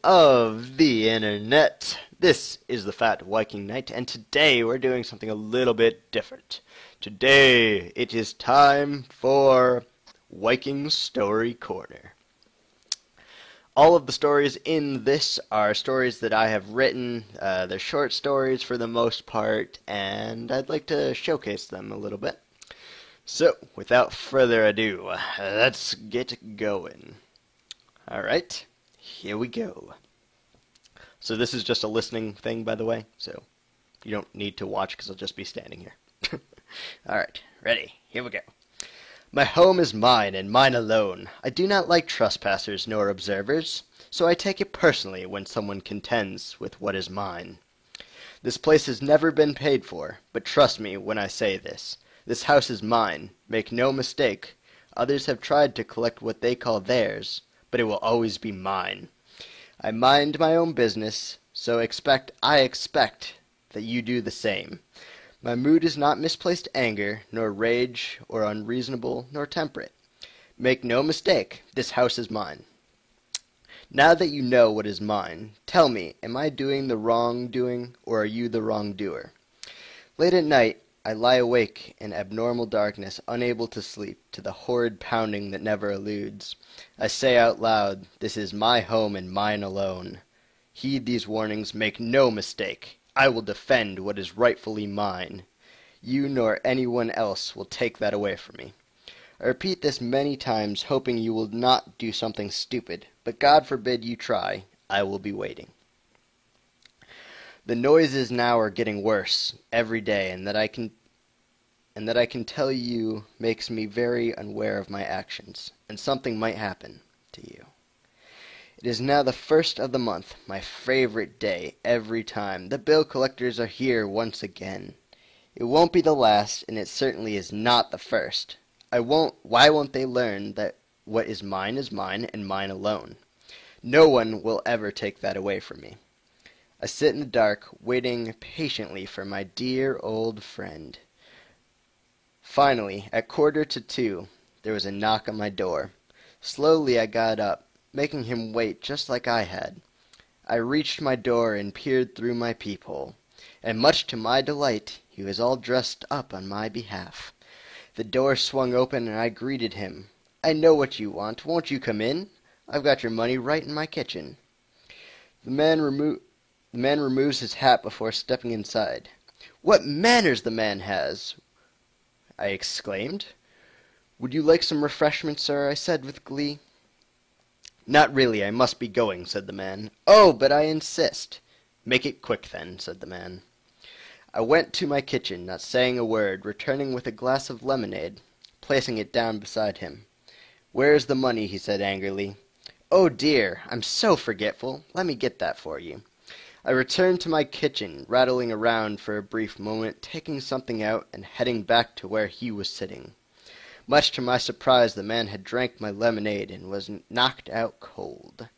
Of the internet. This is the Fat Viking Knight, and today we're doing something a little bit different. Today it is time for Viking Story Corner. All of the stories in this are stories that I have written. They're short stories for the most part, and I'd like to showcase them a little bit. So, without further ado, let's get going. Alright, here we go. So this is just a listening thing, by the way, so you don't need to watch because I'll just be standing here. Alright, ready, here we go. My home is mine and mine alone. I do not like trespassers nor observers, so I take it personally when someone contends with what is mine. This place has never been paid for, but trust me when I say this. This house is mine, make no mistake. Others have tried to collect what they call theirs, but it will always be mine. I mind my own business, so I expect that you do the same. My mood is not misplaced anger, nor rage, or unreasonable, nor temperate. Make no mistake, this house is mine. Now that you know what is mine, tell me, am I doing the wrongdoing, or are you the wrongdoer? Late at night, I lie awake in abnormal darkness, unable to sleep, to the horrid pounding that never eludes. I say out loud, this is my home and mine alone. Heed these warnings, make no mistake. I will defend what is rightfully mine. You nor anyone else will take that away from me. I repeat this many times, hoping you will not do something stupid, but God forbid you try. I will be waiting. The noises now are getting worse every day, and that I can tell you makes me very unaware of my actions, and something might happen to you. It is now the 1st of the month, my favorite day every time. The bill collectors are here once again. It won't be the last, and it certainly is not the first. Why won't they learn that what is mine and mine alone? No one will ever take that away from me. I sit in the dark, waiting patiently for my dear old friend. Finally, at 1:45, there was a knock on my door. Slowly I got up, making him wait just like I had. I reached my door and peered through my peephole, and much to my delight, he was all dressed up on my behalf. The door swung open and I greeted him. I know what you want. Won't you come in? I've got your money right in my kitchen. The man removes his hat before stepping inside. What manners the man has! I exclaimed. Would you like some refreshment, sir? I said with glee. Not really, I must be going, said the man. Oh, but I insist. Make it quick, then, said the man. I went to my kitchen, not saying a word, returning with a glass of lemonade, placing it down beside him. Where is the money? He said angrily. Oh, dear, I'm so forgetful. Let me get that for you. I returned to my kitchen, rattling around for a brief moment, taking something out and heading back to where he was sitting. Much to my surprise, the man had drank my lemonade and was knocked out cold.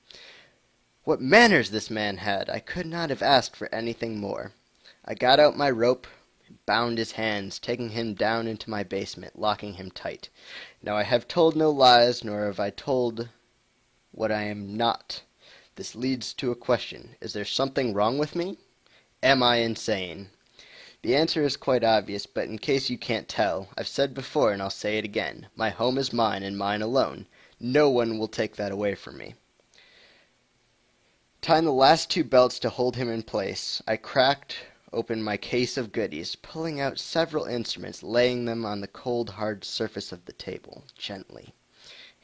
What manners this man had! I could not have asked for anything more. I got out my rope and bound his hands, taking him down into my basement, locking him tight. Now I have told no lies, nor have I told what I am not. This leads to a question. Is there something wrong with me? Am I insane? The answer is quite obvious, but in case you can't tell, I've said before and I'll say it again. My home is mine and mine alone. No one will take that away from me. Tying the last 2 belts to hold him in place, I cracked open my case of goodies, pulling out several instruments, laying them on the cold, hard surface of the table, gently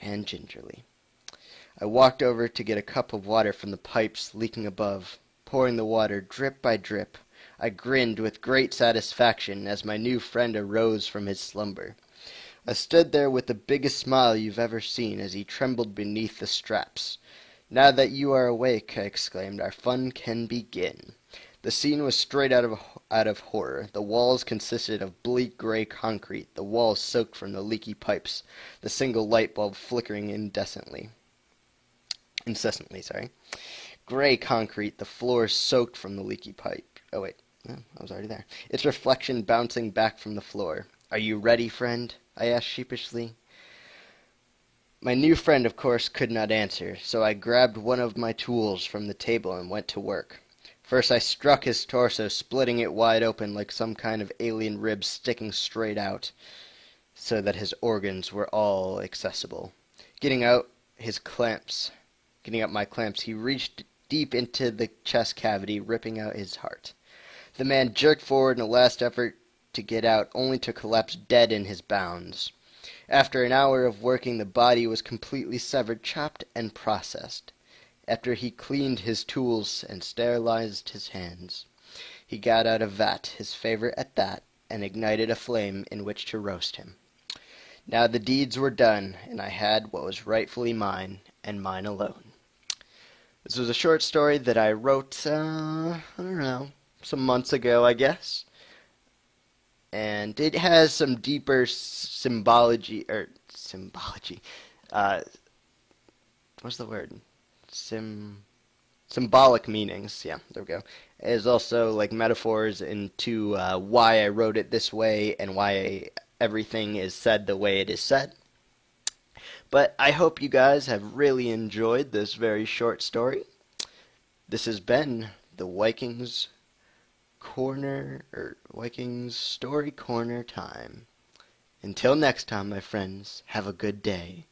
and gingerly. I walked over to get a cup of water from the pipes leaking above, pouring the water drip by drip. I grinned with great satisfaction as my new friend arose from his slumber. I stood there with the biggest smile you've ever seen as he trembled beneath the straps. Now that you are awake, I exclaimed, our fun can begin. The scene was straight out of horror. The walls consisted of bleak gray concrete, the walls soaked from the leaky pipes, the single light bulb flickering incessantly. Gray concrete, the floor soaked from the leaky pipe. Oh, wait. Oh, I was already there. Its reflection bouncing back from the floor. Are you ready, friend? I asked sheepishly. My new friend, of course, could not answer, so I grabbed one of my tools from the table and went to work. First I struck his torso, splitting it wide open like some kind of alien ribs sticking straight out, so that his organs were all accessible. Getting out my clamps, he reached deep into the chest cavity, ripping out his heart. The man jerked forward in a last effort to get out, only to collapse dead in his bounds. After an hour of working, the body was completely severed, chopped, and processed. After he cleaned his tools and sterilized his hands, he got out a vat, his favorite at that, and ignited a flame in which to roast him. Now the deeds were done, and I had what was rightfully mine, and mine alone. This was a short story that I wrote, I don't know, some months ago, I guess. And it has some deeper symbology, what's the word? Symbolic meanings, yeah, there we go. There's also like metaphors into why I wrote it this way and why everything is said the way it is said. But I hope you guys have really enjoyed this very short story. This has been the Vikings Vikings Story Corner time. Until next time, my friends, have a good day.